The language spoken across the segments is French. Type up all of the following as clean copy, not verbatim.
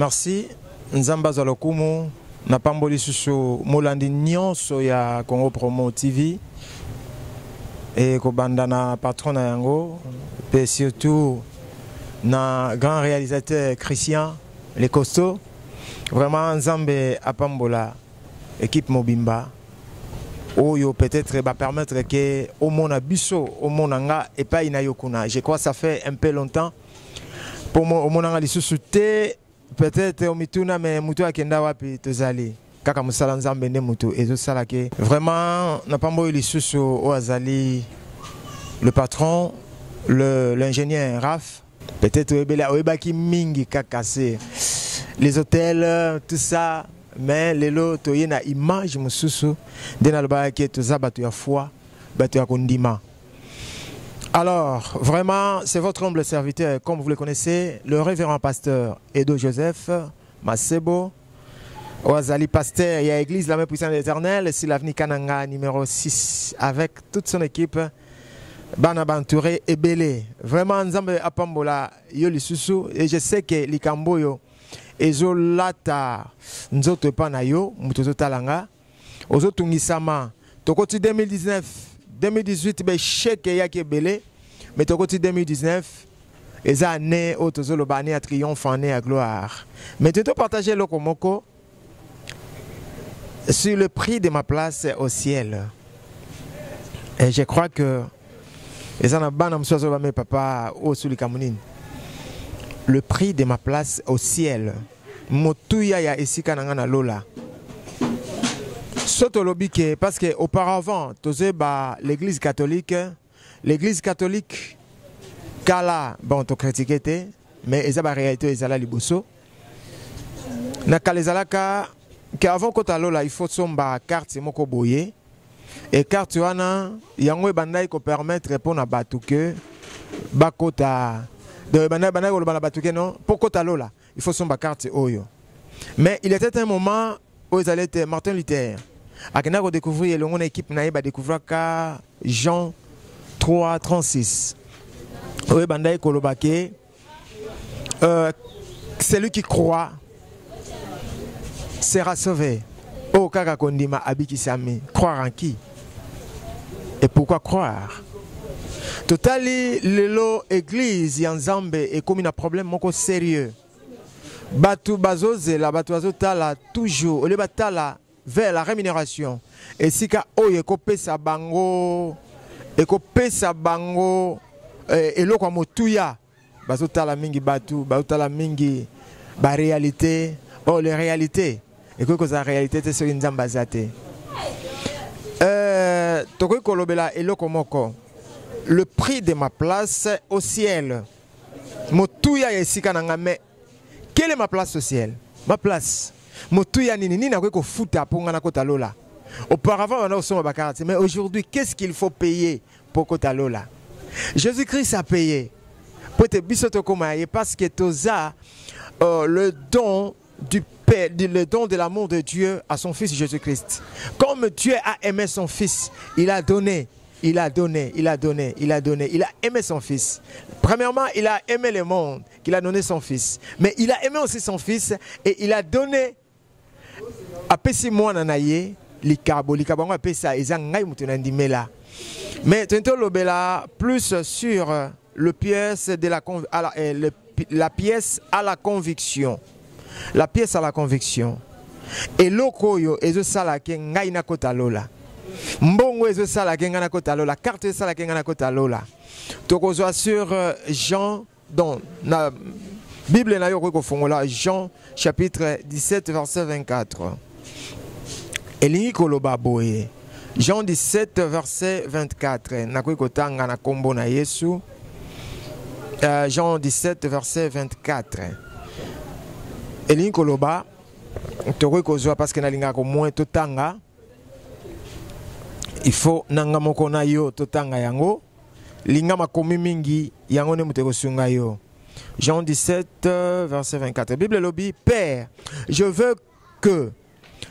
merci. Nzamba Zalokumu, Napamboli Susu, Molandi Nyonso ya Congo Promo TV. Et Kobandana patron na yango. Et surtout, na grand réalisateur Christian, les costauds. Vraiment, Nzambe Apambola, équipe Mobimba. Oyo peut-être va permettre que au monde abisso, au monde anga et pas inayokuna. Je crois que ça fait un peu longtemps. Pour moi, au monde anga lissusute peut-être au mituna mais mutu akenda wapi tozali. Kaka musala Nzambe ne mutu et sala ke vraiment na pambo lissusu o azali le patron, l'ingénieur Raf. Peut-être Oebaki Mingi Kakase, les hôtels, tout ça, mais les lots, il y a une image, alors, vraiment, c'est votre humble serviteur, comme vous le connaissez, le révérend pasteur Edo Joseph Masebo, Oazali pasteur, il y a l'église la main puissante de l'Éternel, c'est l'avenue Kananga numéro 6, avec toute son équipe. Banabantouré et Belé. Vraiment, Nzambe Apambola, Yoli Susu. Et je sais que Likamboyo, Ezolata, Nzoto Panayo, Mutozo Talanga, Ozotungisama, Tokoti 2019, 2018, ben chèque Yake Belé, mais Tokoti 2019, Eza né, Otozolo Bani à triomphe, né à gloire. Mais tu dois partager le Komoko sur le prix de ma place au ciel. Et je crois que le prix de ma place au ciel. Motuya ya esika nangana lola. Sotolobike parce que auparavant, l'église catholique kala bon to critiquer mais ezaba réalité ezala liboso. Na kalezalaka qu'avant kota lola il faut somba carte moko boye. Et carte wana yango bandai ko permettre pour na batuke bakota de bandai ko bana batuke non pour kota lola il faut son carte oyo. Mais il était un moment où ils allaient être Martin Luther akena ko découvrir le mon équipe na ba découvrir ka Jean 3:36 oyo bandai ko lobake celui qui croit sera sauvé. Oh kaka kondima abikisami, croire en qui? Et pourquoi croire? Totali lelo église yanzambe et comme un problème moko sérieux. Batu bazoze la batu azotala toujours ole batala vers la rémunération. Et sika oye ko pesa bango eloko motuya bazotala mingi batu bazotala mingi ba réalité oh les réalités. Et que la réalité c'est sur une zambazate. Le prix de ma place au ciel. Motuya yesika nangame. Quelle est ma place au ciel? Ma place. Motuya nini na ko futa ponga na kota lola. Auparavant on a aussi ma bakarate, mais aujourd'hui qu'est-ce qu'il faut payer pour kota lola? Jésus-Christ a payé. Pour te bisoto komaye parce que toza le don du Père, le don de l'amour de Dieu à son Fils Jésus-Christ. Comme Dieu a aimé son Fils, il a donné, il a aimé son Fils. Premièrement, il a aimé le monde, qu'il a donné son Fils. Mais il a aimé aussi son Fils et il a donné à Pessimon Nanaye, Likabo, a Pessa, Ezangai Moutunandimela. Mais tantôt l'obéla plus sur le pièce de la pièce à la conviction. La pièce à la conviction. Et l'okoyo ezo sala ke ngai na kota lola. Mbongo ezo sala ke ngai na kota lola. Carte ezo sala ke ngai na kota lola. Tokozwa sur Jean dans la Bible na yo ko fongola Jean chapitre 17 verset 24. Elingi koloba boye. Jean 17 verset 24. Na ko tanga na kombo na Yesu. Jean 17 verset 24. Elingi koloba toko kozwa parce que nalinga ko moins totanga il faut nanga moko na yo totanga yango linga makomi mingi yango ne muteko sunga yo. Jean 17 verset 24. Bible lobi Père, je veux que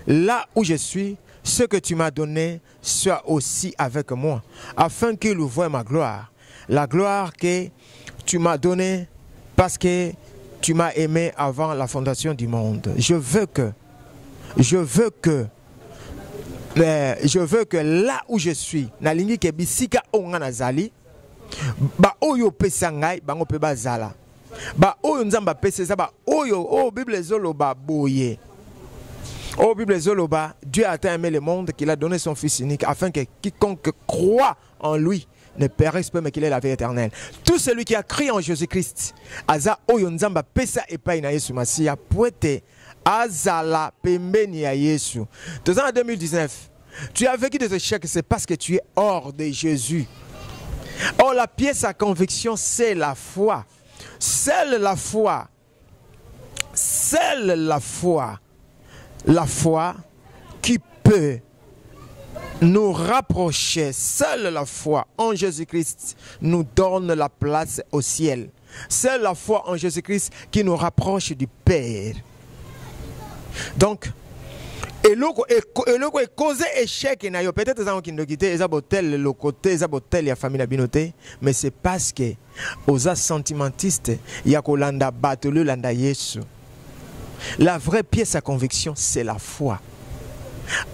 là où je suis, ce que tu m'as donné soit aussi avec moi, afin qu'il voie ma gloire, la gloire que tu m'as donnée parce que tu m'as aimé avant la fondation du monde. Je veux que là où je suis, na lingi ke bisika onga nazali, ba oyo pesa ngai bango pe bazala. Ba oyo nzamba pesa za ba oyo Bible zoloba boye. Bible zoloba, Dieu a tant aimé le monde qu'il a donné son fils unique afin que quiconque croit en lui ne périsse pas mais qu'il ait la vie éternelle. Tout celui qui a cru en Jésus-Christ, aza oyo nzamba pesa epai na Yesu Masia poete azala pembeni ya Yesu. En 2019, tu as vécu des échecs, c'est parce que tu es hors de Jésus. Or la pièce à conviction, c'est la foi. Seule la foi qui peut nous rapprocher, seule la foi en Jésus-Christ nous donne la place au ciel. Seule la foi en Jésus-Christ qui nous rapproche du Père. Donc, et le cause échec peut-être que ça qui nous quitte le côté la famille la binoté, mais c'est parce que aux sentimentistes il y a kolanda batelu landa Yesu. La vraie pièce à conviction, c'est la foi.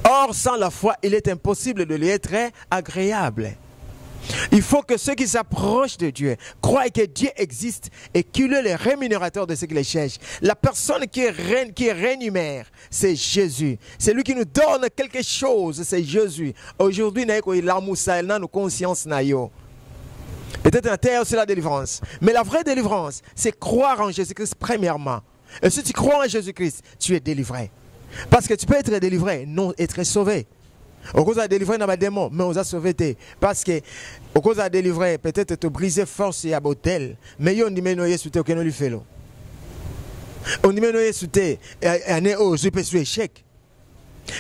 Or, sans la foi, il est impossible de lui être agréable. Il faut que ceux qui s'approchent de Dieu croient que Dieu existe et qu'il est le rémunérateur de ceux qui les cherchent. La personne qui rémunère, c'est Jésus. C'est lui qui nous donne quelque chose, c'est Jésus. Aujourd'hui, nous avons conscience. Peut-être la terre, c'est la délivrance. Mais la vraie délivrance, c'est croire en Jésus-Christ premièrement. Et si tu crois en Jésus-Christ, tu es délivré. Parce que tu peux être délivré, non être sauvé. Au cause de délivrer dans ma démon, mais on a sauvé. Parce que au cause de délivrer, peut-être te briser force et abotel. Mais on dit mais nous sous aucun lui fait. On dit mais nous sous je peux sur échec.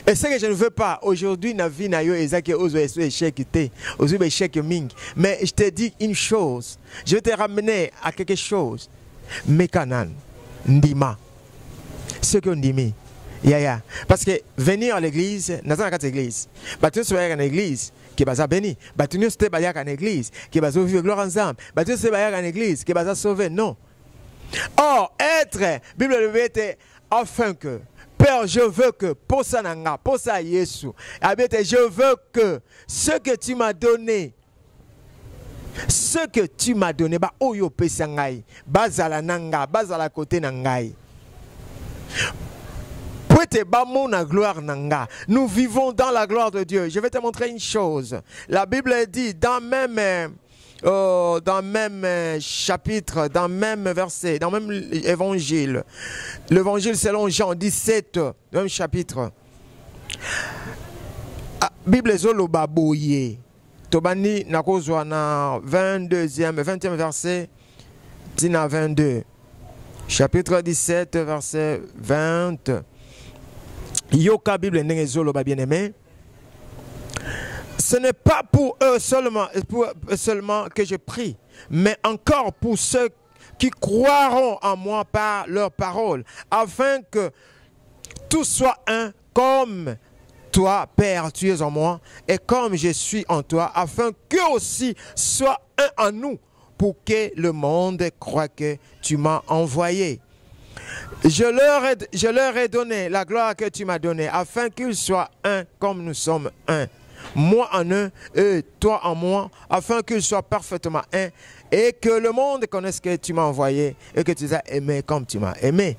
Et ce que je ne veux pas aujourd'hui dans la vie na yo ezaki ozo échec té, ozo échec ming. Mais je te dis une chose, je vais te ramener à quelque chose. Mekanan, ndima. Ce qu'on dit parce que venir à l'église, dans une église, tu es à l'église qui est béni, tu es à l'église qui est vivre gloire ensemble, tu es à l'église qui est sauvé. Non. Or, être, Bible le dit, afin que, Père, je veux que, pour ça, Yesu, je veux que ce que tu m'as donné, bah, oyo pesangai, bazala nanga, bazala côté nangai. Nous vivons dans la gloire de Dieu. Je vais te montrer une chose. La Bible dit dans même chapitre, dans même verset, dans même évangile. L'évangile selon Jean 17, même chapitre. Bible zolo baboye. Tobani nakozwa na 20e verset, tina 22. Chapitre 17, verset 20. Yoka Bible Nengezolo bien-aimé. Ce n'est pas pour eux seulement que je prie, mais encore pour ceux qui croiront en moi par leur parole, afin que tout soit un comme toi, Père, tu es en moi, et comme je suis en toi, afin qu'eux aussi soient un en nous, pour que le monde croie que tu m'as envoyé. Je leur ai donné la gloire que tu m'as donnée, afin qu'ils soient un comme nous sommes un. Moi en eux, et toi en moi, afin qu'ils soient parfaitement un, et que le monde connaisse que tu m'as envoyé, et que tu les as aimés comme tu m'as aimé.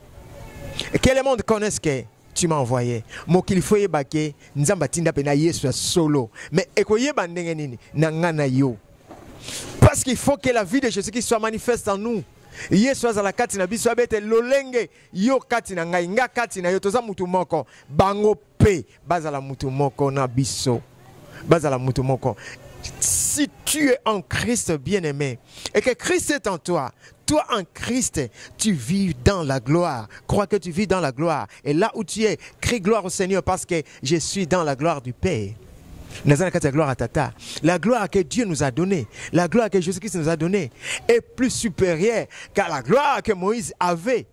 Et que le monde connaisse que tu m'as envoyé. Moi qu'il faut y baquer, nzamba tinda pena Yesu solo. Mais ekoye bandenge nini, nangana yo. Parce qu'il faut que la vie de Jésus soit manifeste en nous. Yesu azala kati na biso abete lolenge yo kati na ngai nga kati na yo toza mutu moko bango pe bazala mutu moko na biso bazala mutu moko. Si tu es en Christ bien-aimé et que Christ est en toi, toi en Christ, tu vis dans la gloire. Crois que tu vis dans la gloire. Et là où tu es, crie gloire au Seigneur parce que je suis dans la gloire du Père. La gloire que Dieu nous a donnée, la gloire que Jésus-Christ nous a donnée est plus supérieure qu'à la gloire que Moïse avait.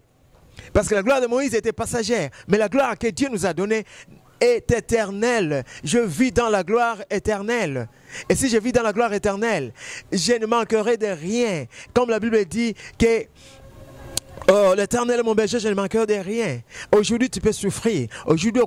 Parce que la gloire de Moïse était passagère, mais la gloire que Dieu nous a donnée est éternelle. Je vis dans la gloire éternelle. Et si je vis dans la gloire éternelle, je ne manquerai de rien. Comme la Bible dit que Oh, l'Éternel est mon berger, je ne manquerai de rien. Aujourd'hui, tu peux souffrir. Aujourd'hui,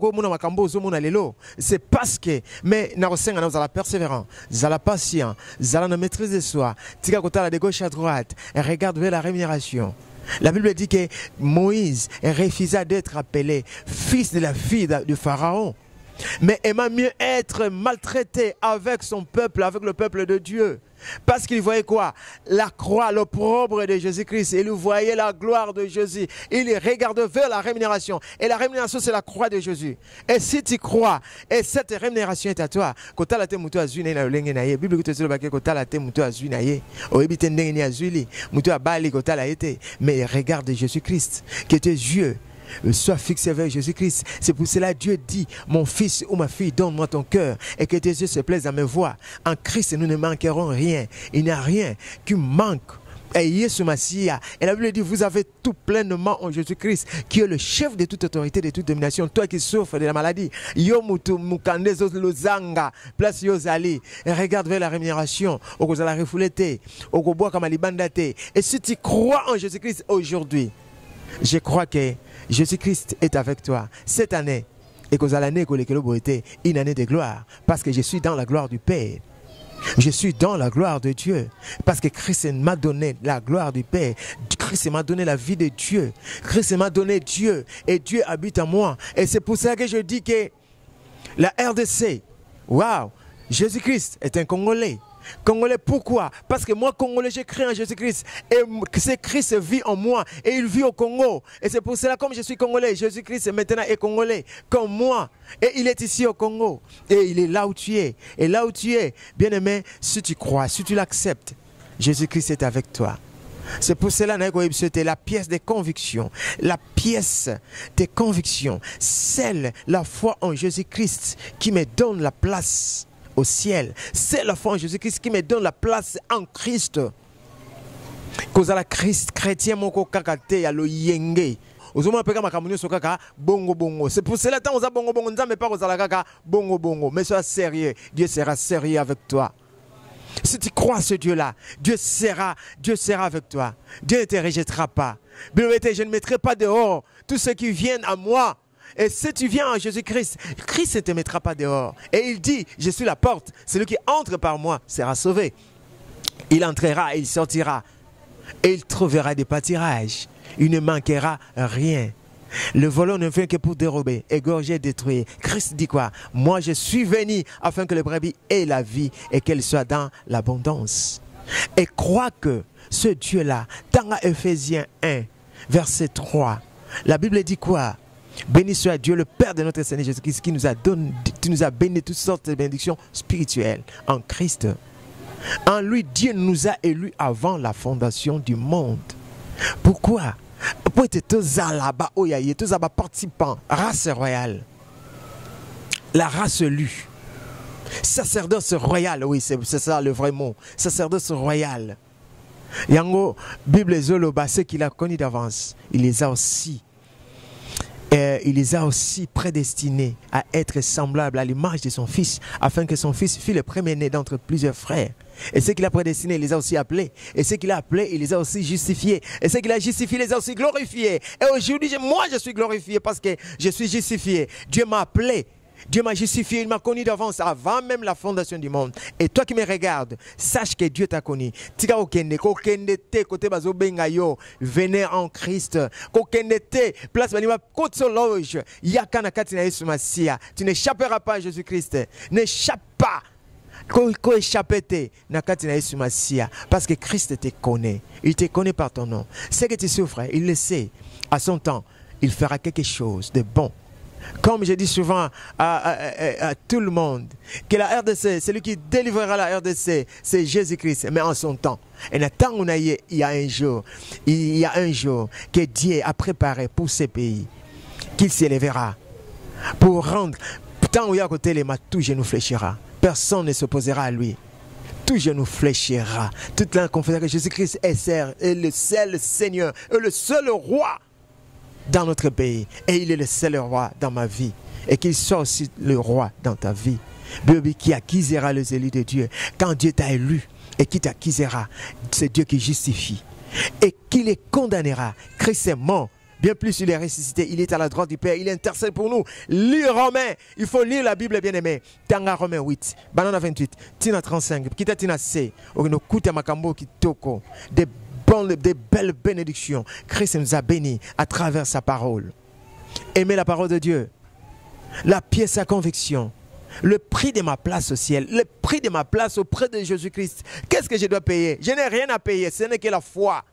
c'est parce que, mais nous allons persévérant, nous allons patient, nous allons nous maîtriser de soi. Tu vas de gauche à droite et regarde vers la rémunération. La Bible dit que Moïse refusa d'être appelé fils de la fille de Pharaon. Mais aimant mieux être maltraité avec son peuple, avec le peuple de Dieu. Parce qu'il voyait quoi? La croix, l'opprobre de Jésus-Christ. Il voyait la gloire de Jésus. Il regardait vers la rémunération. Et la rémunération, c'est la croix de Jésus. Et si tu crois, et cette rémunération est à toi, mais regarde Jésus-Christ, qui était Dieu. Sois fixé vers Jésus-Christ. C'est pour cela que Dieu dit, mon fils ou ma fille, donne-moi ton cœur et que tes yeux se plaisent à me voir. En Christ, nous ne manquerons rien. Il n'y a rien qui manque. Et Yesu Massia. Et la Bible dit, vous avez tout pleinement en Jésus-Christ, qui est le chef de toute autorité, de toute domination. Toi qui souffres de la maladie, yo mutu mukande zo lozanga, place yo zali. Et regarde vers la rémunération. Okozala refoulete, okoboa kama libandate. Et si tu crois en Jésus-Christ aujourd'hui, je crois que Jésus-Christ est avec toi cette année et que l'année une année de gloire parce que je suis dans la gloire du Père. Je suis dans la gloire de Dieu parce que Christ m'a donné la gloire du Père. Christ m'a donné la vie de Dieu. Christ m'a donné Dieu et Dieu habite en moi. Et c'est pour ça que je dis que la RDC, waouh, Jésus-Christ est un Congolais. Congolais, pourquoi? Parce que moi, Congolais, j'ai cru en Jésus-Christ. Et c'est Christ vit en moi. Et il vit au Congo. Et c'est pour cela, comme je suis Congolais, Jésus-Christ maintenant est Congolais, comme moi. Et il est ici au Congo. Et il est là où tu es. Et là où tu es, bien-aimé, si tu crois, si tu l'acceptes, Jésus-Christ est avec toi. C'est pour cela que c'était la pièce des convictions. La pièce des convictions. Celle, la foi en Jésus-Christ qui me donne la place au ciel. C'est la foi en Jésus-Christ qui me donne la place en Christ. Cause à la Christ chrétien moko kakate ya lo yenge. Ozoma peka makamunyo sokaka bongo bongo. C'est pour cela temps oza bongo bongo nzambe pas ozala kaka bongo bongo. Mais sois sérieux. Dieu sera sérieux avec toi. Si tu crois à ce Dieu-là, Dieu sera avec toi. Dieu ne te rejettera pas. Je ne mettrai pas dehors tous ceux qui viennent à moi. Et si tu viens à Jésus-Christ, Christ ne te mettra pas dehors. Et il dit, je suis la porte. Celui qui entre par moi sera sauvé. Il entrera et il sortira. Et il trouvera des pâtirages. Il ne manquera rien. Le volant ne vient que pour dérober, égorger, détruire. Christ dit quoi? Moi je suis venu afin que les brebis aient la vie et qu'elle soit dans l'abondance. Et crois que ce Dieu-là, dans Éphésiens 1, verset 3, la Bible dit quoi? Béni soit Dieu, le Père de notre Seigneur Jésus-Christ, qui nous a béni toutes sortes de bénédictions spirituelles en Christ. En lui, Dieu nous a élus avant la fondation du monde. Pourquoi? Pour être tous là-bas, tous là-bas participants, race royale. La race élue. Sacerdoce royal, oui, c'est ça le vrai mot. Sacerdoce royal. Yango, Bible Zoloba, ceux qu'il a connus d'avance, il les a aussi prédestinés à être semblables à l'image de son fils, afin que son fils fût le premier-né d'entre plusieurs frères. Et ceux qu'il a prédestinés, il les a aussi appelés. Et ceux qu'il a appelés, il les a aussi justifiés. Et ceux qu'il a justifiés, il les a aussi glorifiés. Et aujourd'hui, moi, je suis glorifié parce que je suis justifié. Dieu m'a appelé. Dieu m'a justifié, il m'a connu d'avance, avant même la fondation du monde. Et toi qui me regardes, sache que Dieu t'a connu. Venez en Christ. Tu n'échapperas pas à Jésus-Christ. N'échappe pas. Parce que Christ te connaît. Il te connaît par ton nom. C'est que tu souffres, il le sait. À son temps, il fera quelque chose de bon. Comme je dis souvent à tout le monde, que la RDC, celui qui délivrera la RDC, c'est Jésus-Christ, mais en son temps. Et il y a un jour que Dieu a préparé pour ce pays, qu'il s'élèvera pour rendre, tant où il y a côté les mains, tout genou fléchira. Personne ne s'opposera à lui. Tout genou fléchira. Toute la conférence que Jésus-Christ est le seul Seigneur, et le seul roi dans notre pays. Et il est le seul roi dans ma vie. Et qu'il soit aussi le roi dans ta vie. Bébé, qui acquisera les élus de Dieu. Quand Dieu t'a élu et qui t'acquisera, c'est Dieu qui justifie. et qui les condamnera. Christ est mort. Bien plus, il est ressuscité, il est à la droite du Père, il intercède pour nous. Lire Romains, il faut lire la Bible, bien aimé. Tanga Romains 8, Banana 28, Tina 35, Kita Tina C, Okunokuta Makambo Kitoko, des belles bénédictions. Christ nous a bénis à travers sa parole. Aimer la parole de Dieu, la pièce, sa conviction, le prix de ma place au ciel, le prix de ma place auprès de Jésus-Christ. Qu'est-ce que je dois payer? Je n'ai rien à payer, ce n'est que la foi.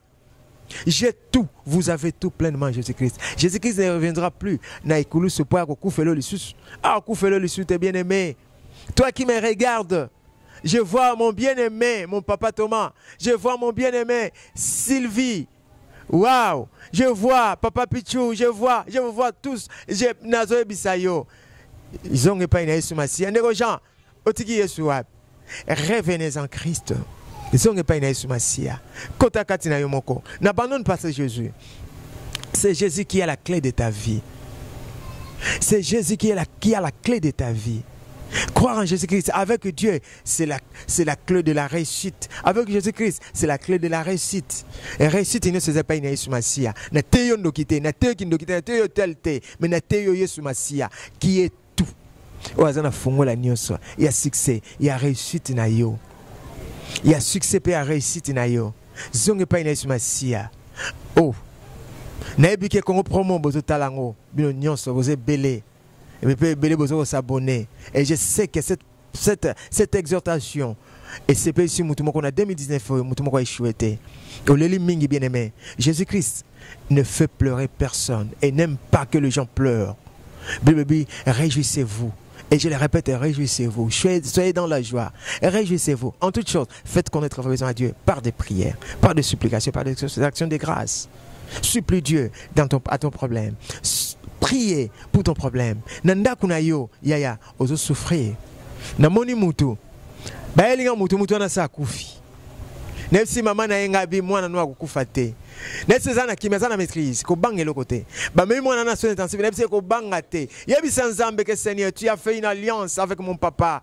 J'ai tout, vous avez tout pleinement Jésus-Christ. Jésus-Christ ne reviendra plus. Naïkoulou se poire au Koufelo Lissus. Ah, Koufelo Lissus, t'es bien-aimé. Toi qui me regardes, je vois mon bien-aimé, mon papa Thomas. Je vois mon bien-aimé Sylvie. Waouh! Je vois papa Pichou, je vous vois tous. Je Nazoé Bisayo. Ils ont pas une Yesu Massia. Négojan, Otiki Yesuab. Revenez en Christ. Ils ont pas une Yesu Massia. Kota Katina Yomoko. N'abandonne pas ce Jésus. C'est Jésus qui a la clé de ta vie. C'est Jésus qui a la clé de ta vie. Croire en Jésus-Christ avec Dieu, c'est la clé de la réussite. Avec Jésus-Christ, c'est la clé de la réussite. Et réussite, il ne se fait pas une Yesu Massia. Na teyo ndokite, na teyo kindokite, na teyo telte, mais na teyo Yesu Massia qui est tout. Oazana fungo la nyoso. Il y a succès, il y a réussite na yo. Il y a succès et réussite na yo. Zonge pas une Yesu Massia. Oh. Na ebike kongo promo bozo talango, bino nyoso boze belé. Et je sais que cette exhortation, et c'est pas ici qu'on a 2019, qu'on a échoué. Bien aimé, Jésus-Christ ne fait pleurer personne et n'aime pas que les gens pleurent. Réjouissez-vous. Et je le répète, réjouissez-vous. Soyez dans la joie. Réjouissez-vous. En toute chose, faites connaître vos besoins à Dieu par des prières, par des supplications, par des actions de grâce. Supplie Dieu à ton problème. Priez pour ton problème. Nanda kunayo yaya ozo souffrir. Na moni mutu. Ba elinga mutu na sa kufi. Nefsi mama na yenga bi mwana no akukufa te. Nefsi zana kimeza na maîtrise ko bangelo côté. Ba même mwana na soins intensifs nefsi ko banga te. Yebi sanzambe que Seigneur, tu as fait une alliance avec mon papa.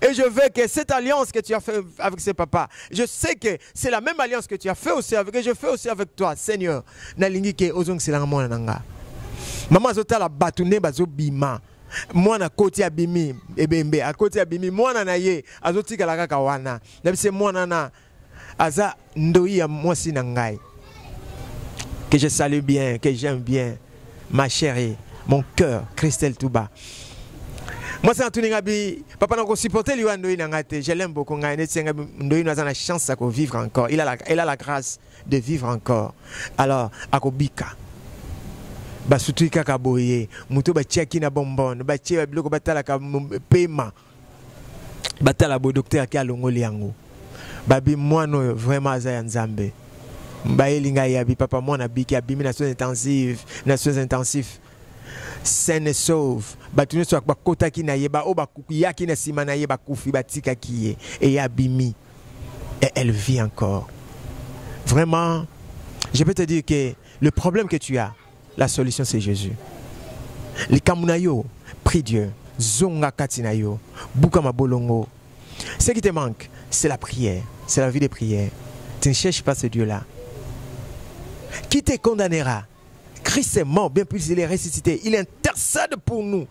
Et je veux que cette alliance que tu as fait avec ce papa, je sais que c'est la même alliance que tu as fait aussi avec, que je fais aussi avec toi, Seigneur. Na lingi ke ozong selanga mwana nanga. Maman zotala batune bazo bima. Mwana koti abimi ebembe akoti abimi mwana na ye azotika la kaka wana. Nabise mwana na aza ndoi ya mwasi na ngai. Que je salue bien, que j'aime bien ma chérie, mon cœur, Christelle Touba. Moi c'est Anthony Ngabi, papa n'a pas supporté lui ndoi na ngate. Je l'aime beaucoup ngai net senga ndoi na la chance à vivre encore. Elle a la grâce de vivre encore. Alors akobika. Basutu kaka boye muto ba cheki na bonbon ba che biloko batala ka pema batala bo docteur ki alongoli yango babi mwana vraiment aza nzambe ba elinga ya bi papa mwana biki abimi na soins intensifs saine sauve batune so ba kota ki na yeba o ba kuya ki na sima na yeba kufi batika ki et abimi et elle vit encore. Vraiment, je peux te dire que le problème que tu as, la solution c'est Jésus. Les kamunayo, prie Dieu. Zonga katinayo, bukama bolongo. Ce qui te manque, c'est la prière, c'est la vie de prière. Tu ne cherches pas ce Dieu-là. Qui te condamnera? Christ est mort, bien plus il est ressuscité. Il intercède pour nous.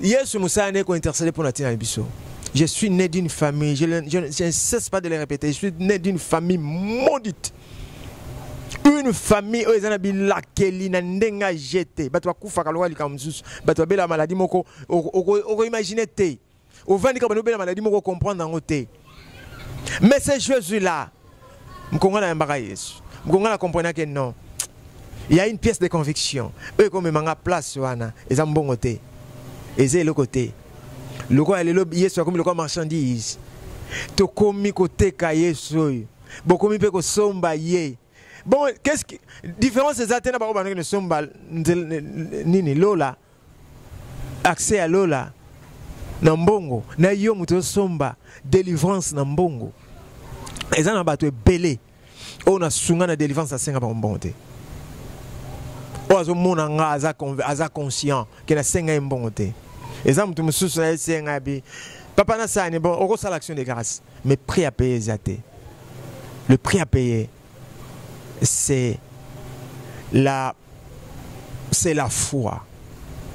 Yesu Moussa n'est qu'on intercède pour notre biso. Je suis né d'une famille, je ne cesse pas de le répéter, je suis né d'une famille maudite. Une famille où ils ont la keli na ndenga jeté batwa kufa kalwa likamzus batwa bela maladie moko o imaginer te au vandi ka bela maladie moko comprendre en te. Mais c'est Jésus là mkonga na mbaka Yesu mkonga na comprendre que non, il y a une pièce de conviction eux comme manga place wana eza mbongo te eza le côté le quoi le Yesu comme le quoi marchandise to komi côté ka Yesu bokomi pe ko somba ye. Bon, qu'est-ce que différence des Athéna par rapport à somba nini lola accès à lola nambongo na yo muto somba délivrance nambongo ezana bato belé on a sunga na délivrance à 5 par mbongote o azo mona nga aza conscient que na 5 mbongote ezana muto mususu na 5 bi papa na sani bon on reçoit l'action de grâce mais prix à payer zaté le prix à payer. c'est la foi.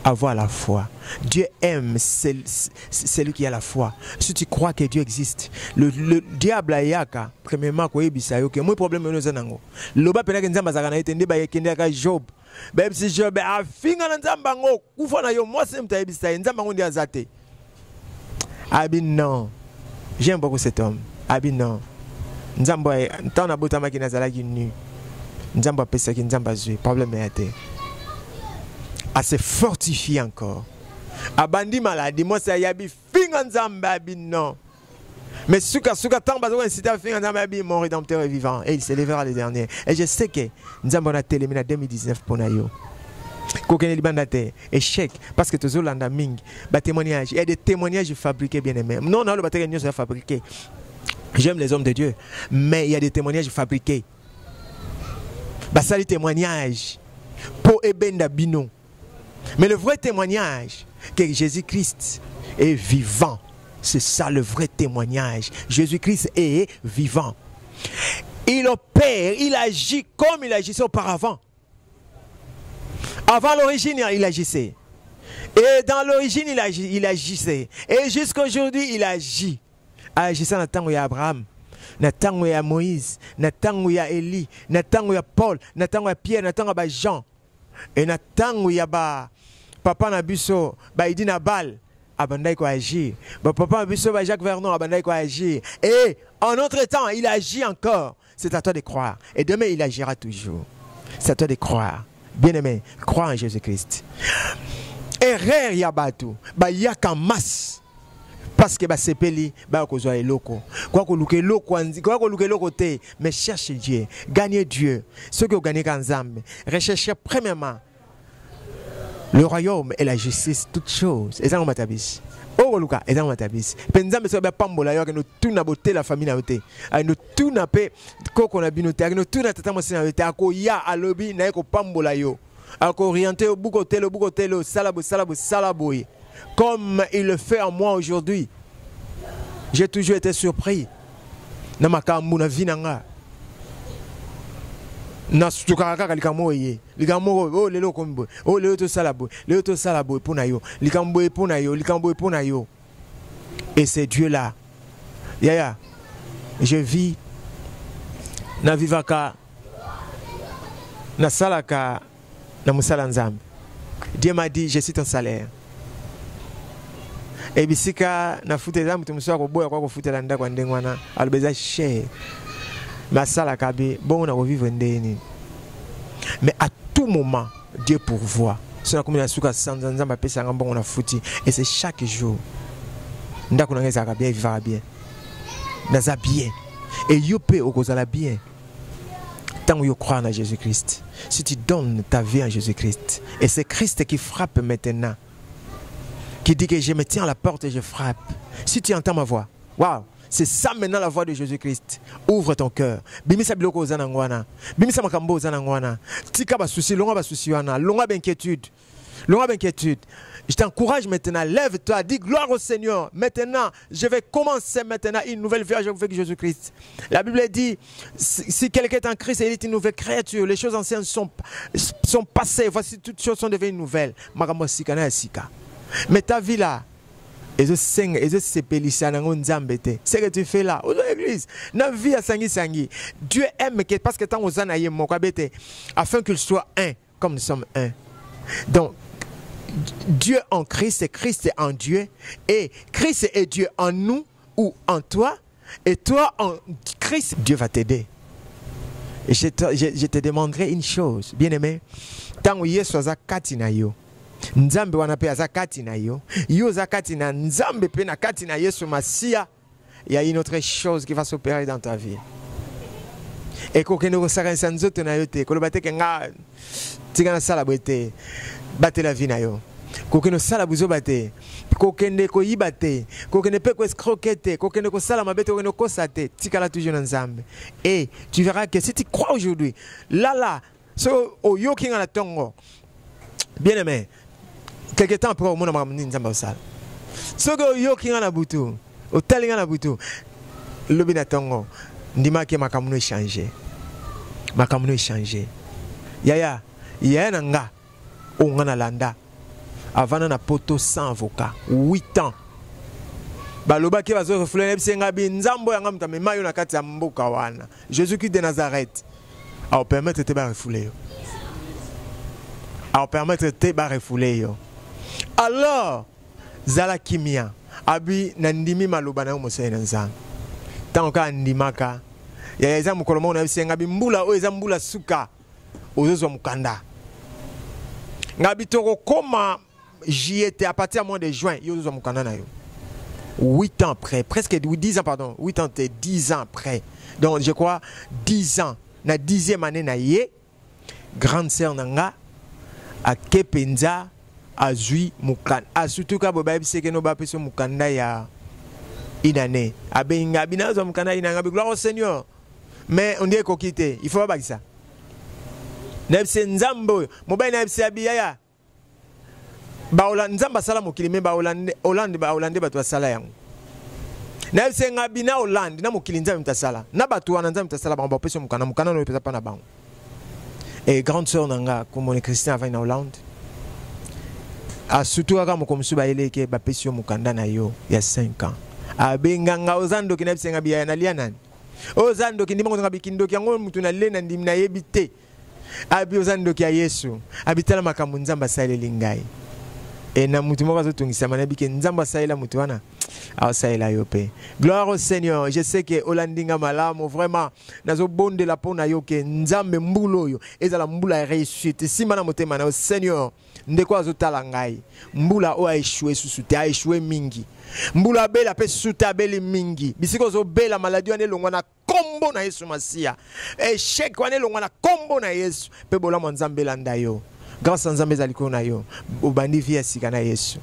Avoir la foi. Dieu aime celui qui a la foi. Si tu crois que Dieu existe, le diable a yaka, premièrement, quoi, que moi problème nous zanango. Loba pena nzamba zakana etende ba yekende ka Job. Ba si Job a finga nzamba ngo, kufa na yo moi c'est mta ebisa nzamba ngo ndia zate. Abi non. J'aime beaucoup cet homme. Abi non. Nzamba ntana botama ki nazala ki nu. Nzamba pesa ki nzamba zui, problème yate. À se fortifier encore. Abandi maladie, moi ça yabi finga nzamba abi non. Mais suka tamba zo inciter finga nzamba abi mon rédempteur est vivant et il s'élèvera le dernier. Et je sais que nzamba na télémina 2019 pour na yo. Kokene libanda te échec parce que tozo landa ming ba témoignage, il y a des témoignages fabriqués bien aimés. Non le batterie nous est fabriqué. J'aime les hommes de Dieu, mais il y a des témoignages fabriqués. Ba sali témoignage pour ebenda bino. Mais le vrai témoignage que Jésus-Christ est vivant, c'est ça le vrai témoignage. Jésus-Christ est vivant. Il opère, il agit comme il agissait auparavant. Avant l'origine, il agissait. Et dans l'origine, il agissait. Et jusqu'à aujourd'hui, il agit. Agissant dans le temps où il y a Abraham, dans le temps où il y a Moïse, dans le temps où il y a Élie, dans le temps où il y a Paul, dans le temps où il y a Pierre, dans le temps où il y a Jean. Et dans le temps où il y a papa Nabuso, il Nabal, abandai ko agir. Papa Nabuso, Jacques Vernon, abandai ko agir. Et en notre temps, il agit encore. C'est à toi de croire. Et demain, il agira toujours. C'est à toi de croire. Bien-aimé, crois en Jésus-Christ. Erreur yabatou, yaka masse. Parce que c'est peli, kozwa eloko. Quoi que luke loko te, mais cherche Dieu, gagnez Dieu. Ce que vous gagnez quand Nzambe, recherchez premièrement le royaume et la justice, toutes choses. Et ça on matabis. Oh Luka, et ça on matabis. Penzambe so ba pambola yo que nous tout na beauté la famille na beauté. Nous tout na pe koko na binote, nous tout na tata mo sina beauté ako ya alobi na ko pambola yo. Ako orienté au bukote le salabo. Comme il le fait en moi aujourd'hui. J'ai toujours été surpris. Na makambu na vinanga. Na stukaraka likamo ye. Likamo oh lelo kombo. Oh lelo to salabo. Lelo to salabo pona yo. Likambo pona yo. Et c'est Dieu là. Yaya. Je vis na vivaka na salaka na musala nzambe. Dieu m'a dit je suis ton salaire. Et bisika na fute zamu tumswa ko boya kwa fute la ndakwa ndengwana alibeza cher. Masala kabe bon na vivre ndeni. Mais à tout moment Dieu pourvoit. Sona comme na suka sanzanza ba pesa ngamba on a fouti et c'est chaque jour. Ndako na ngeza ka bien vivra bien. Naza bien. Et yo pe okozala bien. Tant que tu crois en Jésus-Christ, si tu donnes ta vie à Jésus-Christ, et c'est Christ qui frappe maintenant, qui dit que je me tiens à la porte et je frappe. Si tu entends ma voix, waouh, c'est ça maintenant la voix de Jésus-Christ. Ouvre ton cœur. Bimisa biloko zanangwana. Bimisa makambo zanangwana. Tika ba souci, longa ba souci wana, longa ba inquiétude. Je t'encourage maintenant, lève-toi, dis gloire au Seigneur. Maintenant, je vais commencer maintenant une nouvelle vie avec Jésus-Christ. La Bible dit, si quelqu'un est en Christ, il est une nouvelle créature. Les choses anciennes sont passées. Voici, toutes choses sont devenues nouvelles. Mais ta vie là, c'est ce que tu fais là, aux églises, na vie à sangi. Dieu aime parce que tant aux anaïe afin qu'il soit un, comme nous sommes un. Donc, Dieu en Christ et Christ est en Dieu, et Christ est Dieu en nous ou en toi, et toi en Christ, Dieu va t'aider. Et je te demanderai une chose, bien aimé, tant que Yesu zakati na yo, Nzambe wana pe zakati na yo, yo zakati na Nzambe pe na kati na Yesu Masia, il y a une autre chose qui va s'opérer dans ta vie. Et quand nous resarrêtons nzoto na yo te, ko lobate ke nga tigana sala bote. Bate la vie na yo. Kokeno sala buzo bate. Kokende ko yibate. Kokende pe ko escroquete. Kokende ko sala mabete kokende ko sate. Tikala toujours dans Nzambe. Et tu verras que si tu crois aujourd'hui, là, so o yo kinga na tongo. Bien aimé. Quelque temps après mon amamni Nzambe osala. So go yo kinga na butu. O talinga na butu. Lobi na tongo. Ndima ke makamuno changer. makambo échangé yaya nanga ongana landa avant na poto sans avocat 8 ans baloba ke bazo refouler bisenga bi nzambo yanga mutame mayo na kati ya mboka wana Jésus-Christ de Nazareth a permettre te ba refouler yo a permettre te ba refouler yo alors zala kimia abi na ndimi maloba na yo mosai na nzambe tant ka ndimaka ya eza mukolo mona bisenga bi mbula o eza mbula suka ozozo mukanda ngabi toko koma j'y étais à partir mois de juin yo ozozo mukanda na yo 8 ans après, presque 10 ans, pardon, 8 ans, 10 ans après. Donc, je crois, 10 ans, na 10e année, na yé, grande sœur nanga, à Kepenza, à Zui, Mukanda. À surtout, quand Boba c'est que nous avons fait Mukanda il y a une année. À Benga, Binazo Mukanda, il y a une gloire au Seigneur. Mais on dit qu'on quitte, il faut pas ça. Nebse Nzambo, Moba Nebse Abiyaya. Nzamba sala mokili me Hollande batwa sala yango na senga bina Hollande na mokili nzambe mtasala na batwa na nzambe mtasala ba peso mukana no pesa pa na bango et grande sœur nanga comme on Christian avant na Hollande a surtout aka mokomsu ba eleke ba peso mukanda na yo ya 5 ans abenganga ozando ki na senga biya na liana ozando ki ndimo nga bikindo ki yango mutu na lena ndim na yebite abi ozando ki ya Yesu abitala makambo nzamba sala lingai. Et na mutu moko azotungisa manabi ke nzamba saila mutu wana asaila yope. Gloire au Seigneur. Je sais que Olandinga malamu vraiment nazo bonde la pona yo ke nzambe mbulo yo ezala mbula réussite simana motema na Seigneur ndeko azotala ngai mbula o a échoué susute a échoué mingi mbula bela pe susute abeli mingi bisiko zo bela maladie ane longwa na kombo na Yesu Masia échec wane longwa na kombo na Yesu pe bola nzambe landa yo. Grâce à Nzambe zaliko na yo obandi via sika na Yesu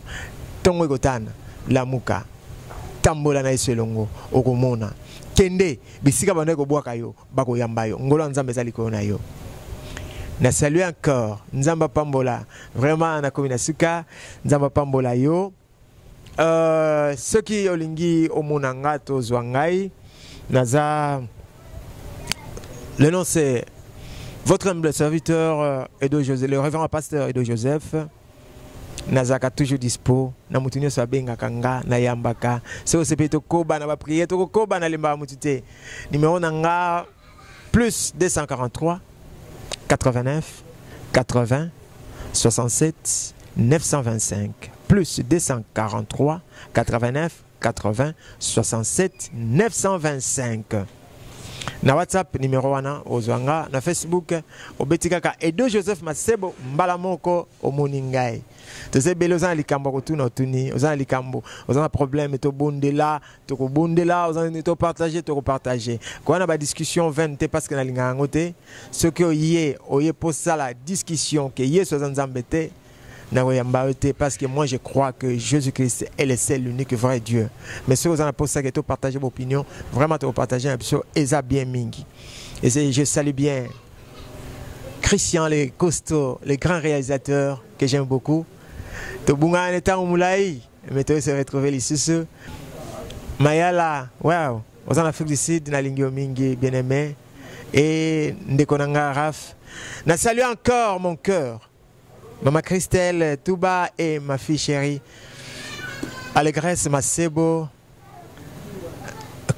tongo ekotana lamuka tambola na Yesu elongo okomona kende bisika bande ko bwaka yo bako yamba yo ngolo Nzambe zaliko na yo na saluer encore Nzamba pambola vraiment na komina suka Nzamba pambola yo ceux qui olingi omonanga to zwangai naza le nom c'est votre humble serviteur Edo Joseph, le révérend pasteur Edo Joseph, Nazaka toujours dispo, na mutunyo sabenga kanga na yambaka. C'est aussi peut koba na ba prier to koba na lemba mutute. Numéro nanga plus 243 89 80 67 925 plus 243 89 80 67 925. Na WhatsApp numéro wana ozwanga na Facebook obetika ka Edo Joseph Masebo mbala moko omoningai tose belozana likambo kotuna otuni ozana likambo ozana problème to bondela to ko bondela ozana to partager to ko partager ko na ba discussion 20 parce que na linga ngote ce que oye posa la discussion que Yesu zanzambete na yambaote parce que moi je crois que Jésus-Christ est le seul l'unique vrai Dieu. Mais si vous en avez posé que tu partager vos opinions, vraiment tu partager un peu eza bien mingi. Et je salue bien Christian les costauds, les grands réalisateurs que j'aime beaucoup. To bunga neta umulai, mais tu se retrouver ici Mayala, wow, aux en Afrique du Sud na lingio mingi bien-aimé et ndekonanga Raf. Na salué encore mon cœur. Maman Christelle, Touba et ma fille chérie, Allégresse Masebo,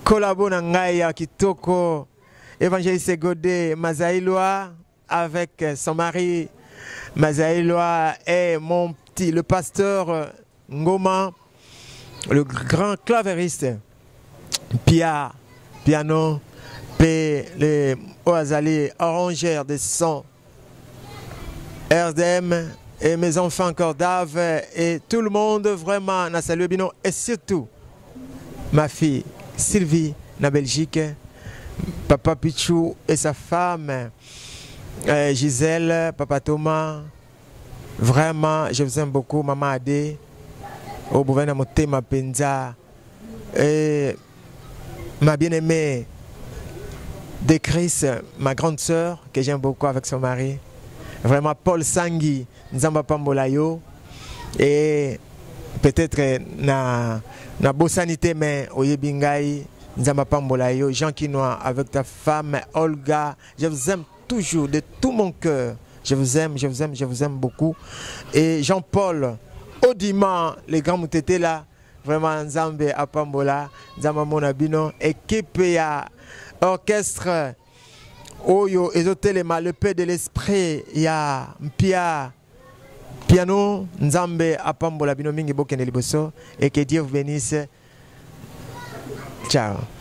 Kolabo Nangaya Kitoko, Évangéliste Godé, Mazaïloa, avec son mari Mazaïloa et mon petit, le pasteur Ngoma, le grand clavériste, piano, les Oazali, orangères de son. RDM et mes enfants encore Dave et tout le monde vraiment na salué bino et surtout ma fille Sylvie na Belgique, papa Pichou et sa femme Gisèle, papa Thomas, vraiment je vous aime beaucoup maman Adé au bouvena motema penza et ma bien-aimée de Chris, ma grande sœur que j'aime beaucoup avec son mari. Vraiment Paul Sangui, Nzamba Pambolayo et peut-être na Bossanité mais Oyebingai, Nzamba Pambolayo, Jean Kinois avec ta femme Olga, je vous aime toujours, de tout mon cœur. Je vous aime, je vous aime, je vous aime beaucoup. Et Jean-Paul, Odima, les grands moutétés là, vraiment Nzambe Apambola, Nzamba Monabino, équipe ya orchestre, Oyo, Ezotelema, le paix de l'esprit, ya Mpia, piano, Nzambe Apambola, Bino Mingi Bokene Liboso, et que Dieu vous bénisse. Ciao.